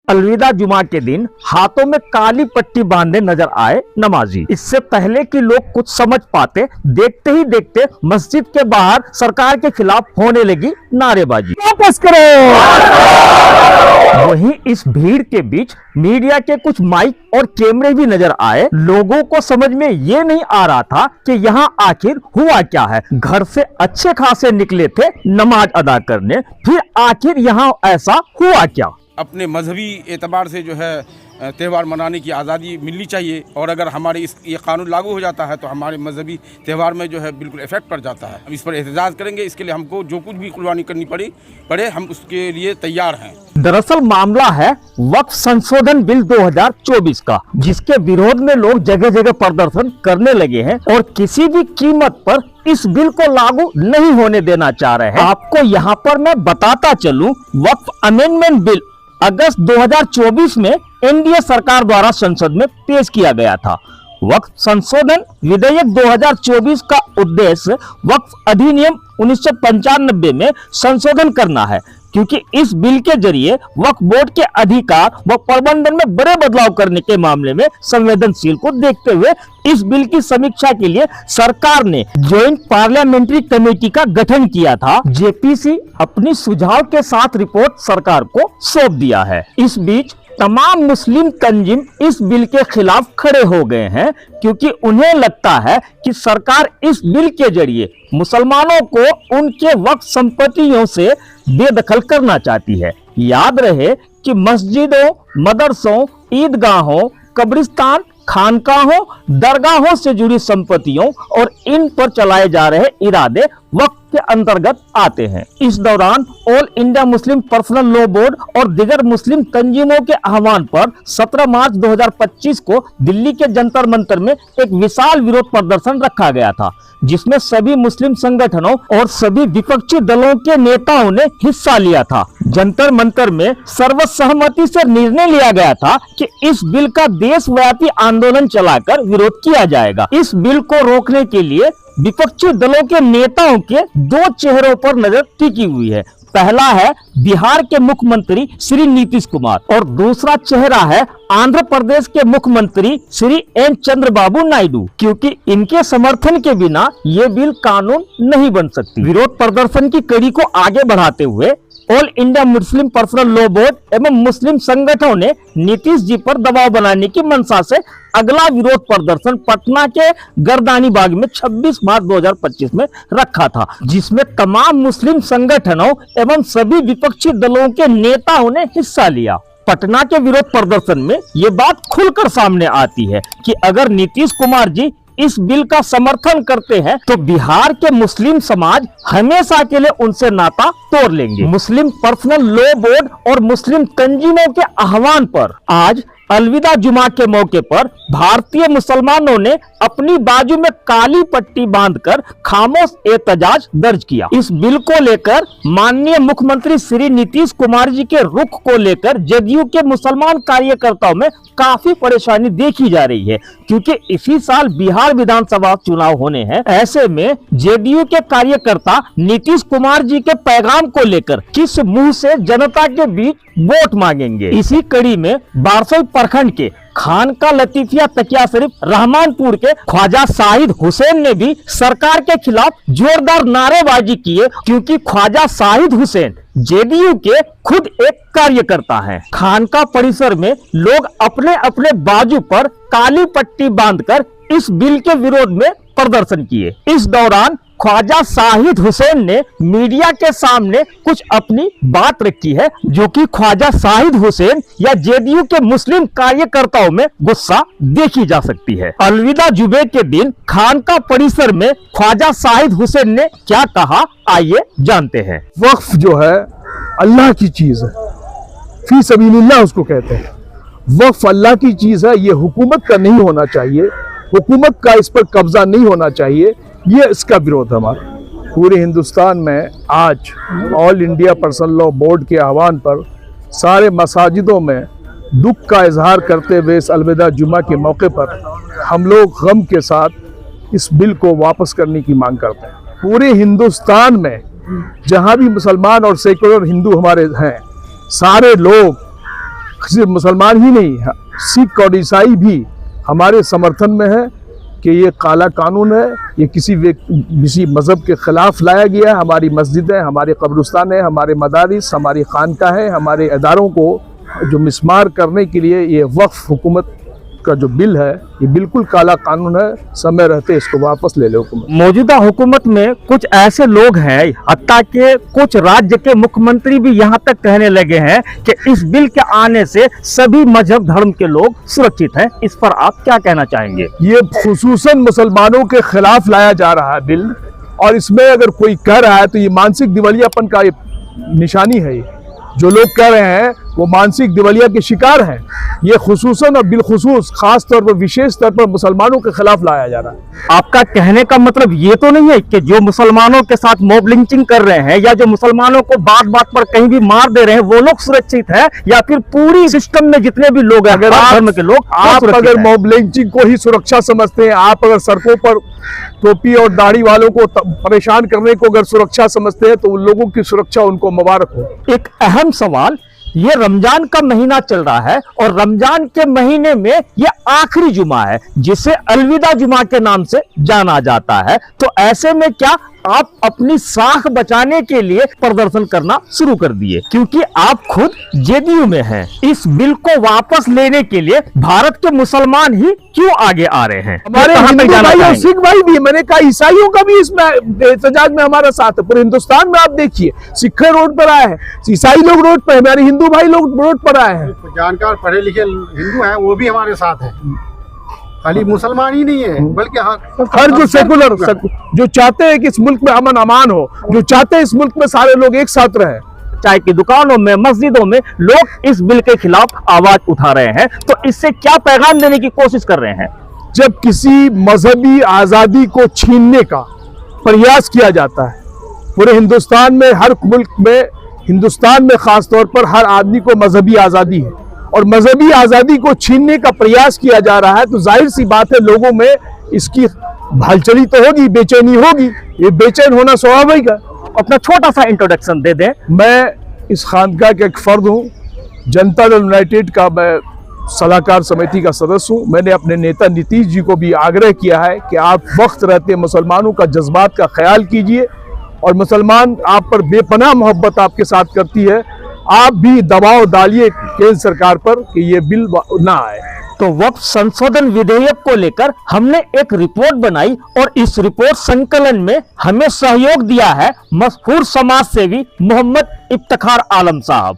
अलविदा जुमा के दिन हाथों में काली पट्टी बांधे नजर आए नमाजी। इससे पहले कि लोग कुछ समझ पाते, देखते ही देखते मस्जिद के बाहर सरकार के खिलाफ होने लगी नारेबाजी। वापस करो। वहीं इस भीड़ के बीच मीडिया के कुछ माइक और कैमरे भी नजर आए। लोगों को समझ में ये नहीं आ रहा था कि यहाँ आखिर हुआ क्या है। घर से अच्छे खासे निकले थे नमाज अदा करने, फिर आखिर यहाँ ऐसा हुआ क्या। अपने मजहबी एतबार से जो है त्यौहार मनाने की आज़ादी मिलनी चाहिए, और अगर हमारे ये कानून लागू हो जाता है तो हमारे मजहबी त्यौहार में जो है बिल्कुल इफेक्ट पड़ जाता है। हम इस पर एहतजाज करेंगे। इसके लिए हमको जो कुछ भी कुर्बानी करनी पड़े हम उसके लिए तैयार हैं। दरअसल मामला है वक्फ संशोधन बिल 2024 का, जिसके विरोध में लोग जगह जगह प्रदर्शन करने लगे हैं और किसी भी कीमत पर इस बिल को लागू नहीं होने देना चाह रहे हैं। आपको यहाँ पर मैं बताता चलूं, वक्फ अमेंडमेंट बिल अगस्त 2024 में एनडीए सरकार द्वारा संसद में पेश किया गया था। वक्फ संशोधन विधेयक 2024 का उद्देश्य वक्फ अधिनियम 1995 में संशोधन करना है, क्योंकि इस बिल के जरिए वक्फ बोर्ड के अधिकार व प्रबंधन में बड़े बदलाव करने के मामले में संवेदनशील को देखते हुए इस बिल की समीक्षा के लिए सरकार ने ज्वाइंट पार्लियामेंट्री कमेटी का गठन किया था। जेपीसी अपनी सुझाव के साथ रिपोर्ट सरकार को सौंप दिया है। इस बीच तमाम मुस्लिम तंजीम इस बिल के खिलाफ खड़े हो गए हैं, क्योंकि उन्हें लगता है कि सरकार इस बिल के जरिए मुसलमानों को उनके वक्फ संपत्तियों से बेदखल करना चाहती है। याद रहे कि मस्जिदों, मदरसों, ईदगाहों, कब्रिस्तान, खानकाहों, दरगाहों से जुड़ी संपत्तियों और इन पर चलाए जा रहे इरादे वक्फ के अंतर्गत आते हैं। इस दौरान all India Muslim personal law board और दिगर मुस्लिम तंजीमों के आह्वान पर 17 मार्च 2025 को दिल्ली के जंतर मंतर में एक विशाल विरोध प्रदर्शन रखा गया था, जिसमें सभी मुस्लिम संगठनों और सभी विपक्षी दलों के नेताओं ने हिस्सा लिया था। जंतर मंतर में सर्वसहमति से निर्णय लिया गया था कि इस बिल का देशव्यापी आंदोलन चलाकर विरोध किया जाएगा। इस बिल को रोकने के लिए विपक्षी दलों के नेताओं के दो चेहरों पर नजर टिकी हुई है। पहला है बिहार के मुख्यमंत्री श्री नीतीश कुमार और दूसरा चेहरा है आंध्र प्रदेश के मुख्यमंत्री श्री एन चंद्रबाबू नायडू, क्योंकि इनके समर्थन के बिना ये बिल कानून नहीं बन सकती। विरोध प्रदर्शन की कड़ी को आगे बढ़ाते हुए all India Muslim personal law board एवं मुस्लिम संगठनों ने नीतीश जी पर दबाव बनाने की मंशा से अगला विरोध प्रदर्शन पटना के गर्दानी बाग में 26 मार्च 2025 में रखा था, जिसमें तमाम मुस्लिम संगठनों एवं सभी विपक्षी दलों के नेताओं ने हिस्सा लिया। पटना के विरोध प्रदर्शन में ये बात खुलकर सामने आती है कि अगर नीतीश कुमार जी इस बिल का समर्थन करते हैं तो बिहार के मुस्लिम समाज हमेशा के लिए उनसे नाता तोड़ लेंगे। मुस्लिम पर्सनल लॉ बोर्ड और मुस्लिम तंजीमों के आह्वान पर आज अलविदा जुमा के मौके पर भारतीय मुसलमानों ने अपनी बाजू में काली पट्टी बांधकर खामोश एहतजाज दर्ज किया। इस बिल को लेकर माननीय मुख्यमंत्री श्री नीतीश कुमार जी के रुख को लेकर जदयू के मुसलमान कार्यकर्ताओं में काफी परेशानी देखी जा रही है, क्योंकि इसी साल बिहार विधानसभा चुनाव होने हैं। ऐसे में जदयू के कार्यकर्ता नीतीश कुमार जी के पैगाम को लेकर किस मुंह से जनता के बीच वोट मांगेंगे। इसी कड़ी में बारसोई प्रखंड के खानका लतीफिया तकिया शरीफ रहमानपुर के ख्वाजा शाहिद हुसैन ने भी सरकार के खिलाफ जोरदार नारेबाजी किए, क्योंकि ख्वाजा शाहिद हुसैन जेडीयू के खुद एक कार्यकर्ता हैं। खानका परिसर में लोग अपने अपने बाजू पर काली पट्टी बांधकर इस बिल के विरोध में प्रदर्शन किए। इस दौरान ख्वाजा शाहिद हुसैन ने मीडिया के सामने कुछ अपनी बात रखी है, जो कि ख्वाजा शाहिद हुसैन या जेडीयू के मुस्लिम कार्यकर्ताओं में गुस्सा देखी जा सकती है। अलविदा जुमे के दिन खानका परिसर में ख्वाजा शाहिद हुसैन ने क्या कहा, आइए जानते हैं। वक्फ जो है अल्लाह की चीज है, फी सबीलिल्लाह उसको कहते हैं। वक्फ अल्लाह की चीज है, ये हुकूमत का नहीं होना चाहिए, हुकूमत का इस पर कब्जा नहीं होना चाहिए। ये इसका विरोध हमारा। पूरे हिंदुस्तान में आज all India personal law board के आह्वान पर सारे मसाजिदों में दुख का इजहार करते हुए इस अलविदा जुमा के मौके पर हम लोग गम के साथ इस बिल को वापस करने की मांग करते हैं। पूरे हिंदुस्तान में जहाँ भी मुसलमान और सेकुलर हिंदू हमारे हैं, सारे लोग सिर्फ मुसलमान ही नहीं, सिख और ईसाई भी हमारे समर्थन में है कि ये काला कानून है, ये किसी मज़हब के ख़िलाफ़ लाया गया है। हमारी मस्जिदें, हमारे कब्रिस्तान है, हमारे मदारिस, हमारी खानका है, हमारे इदारों को जो मिसमार करने के लिए ये वक्फ हुकूमत का जो बिल है, ये बिल्कुल काला कानून है। समय रहते इसको वापस ले ले हुकूमत। मौजूदा हुकूमत में कुछ ऐसे लोग हैं, हत्ता के कुछ राज्य के मुख्यमंत्री भी यहाँ तक कहने लगे हैं कि इस बिल के आने से सभी मजहब धर्म के लोग सुरक्षित हैं। इस पर आप क्या कहना चाहेंगे? ये खुसूसन मुसलमानों के खिलाफ लाया जा रहा है बिल, और इसमें अगर कोई कह रहा है तो ये मानसिक दिवालियापन का निशानी है। जो लोग कह रहे हैं वो मानसिक दिवालिया के शिकार हैं। ये खुसूसन और बिलखुसूस खास तौर पर, विशेष तौर पर मुसलमानों के खिलाफ लाया जा रहा है। आपका कहने का मतलब ये तो नहीं है कि जो मुसलमानों के साथ मॉब लिंचिंग कर रहे हैं या जो मुसलमानों को बात बात पर कहीं भी मार दे रहे हैं वो लोग सुरक्षित हैं, या फिर पूरी सिस्टम में जितने भी लोग हैं, अगर धर्म के लोग, आप अगर मॉब लिंचिंग को ही सुरक्षा समझते हैं, आप अगर सड़कों पर टोपी और दाढ़ी वालों को परेशान करने को अगर सुरक्षा समझते हैं तो उन लोगों की सुरक्षा उनको मुबारक हो। एक अहम सवाल, ये रमजान का महीना चल रहा है और रमजान के महीने में ये आखिरी जुमा है जिसे अलविदा जुमा के नाम से जाना जाता है। तो ऐसे में क्या आप अपनी साख बचाने के लिए प्रदर्शन करना शुरू कर दिए, क्योंकि आप खुद जेडीयू में हैं। इस बिल को वापस लेने के लिए भारत के मुसलमान ही क्यों आगे आ रहे हैं? हमारे हिंदू भाई और सिख भाई भी, मैंने कहा ईसाइयों का भी इसमें एहतजाज में हमारा साथ है। पूरे हिंदुस्तान में आप देखिए, सिख रोड पर आए हैं, ईसाई लोग रोड पर, हमारे हिंदू भाई लोग रोड पर आए हैं। जानकार पढ़े लिखे हिंदू हैं वो भी हमारे साथ हैं, खाली मुसलमान ही नहीं है बल्कि हर जो सेकुलर जो चाहते हैं कि इस मुल्क में अमन अमान हो, जो चाहते हैं इस मुल्क में सारे लोग एक साथ रहें। चाय की दुकानों में, मस्जिदों में लोग इस बिल के खिलाफ आवाज उठा रहे हैं, तो इससे क्या पैगाम देने की कोशिश कर रहे हैं? जब किसी मजहबी आजादी को छीनने का प्रयास किया जाता है, पूरे हिंदुस्तान में, हर मुल्क में, हिंदुस्तान में खास तौर पर हर आदमी को मजहबी आजादी है, और मजहबी आजादी को छीनने का प्रयास किया जा रहा है, तो जाहिर सी बात है लोगों में इसकी हलचली तो होगी, बेचैनी होगी। ये बेचैन होना स्वाभाविक है। अपना छोटा सा इंट्रोडक्शन दे दें। मैं इस खानका का एक फर्द हूँ, जनता दल यूनाइटेड का मैं सलाहकार समिति का सदस्य हूँ। मैंने अपने नेता नीतीश जी को भी आग्रह किया है कि आप वक्त रहते मुसलमानों का जज्बात का ख्याल कीजिए, और मुसलमान आप पर बेपनाह मोहब्बत आपके साथ करती है, आप भी दबाव डालिए केंद्र सरकार पर कि ये बिल ना आए। तो वक्फ संशोधन विधेयक को लेकर हमने एक रिपोर्ट बनाई और इस रिपोर्ट संकलन में हमें सहयोग दिया है मशहूर समाज सेवी मोहम्मद इफ्तिखार आलम साहब।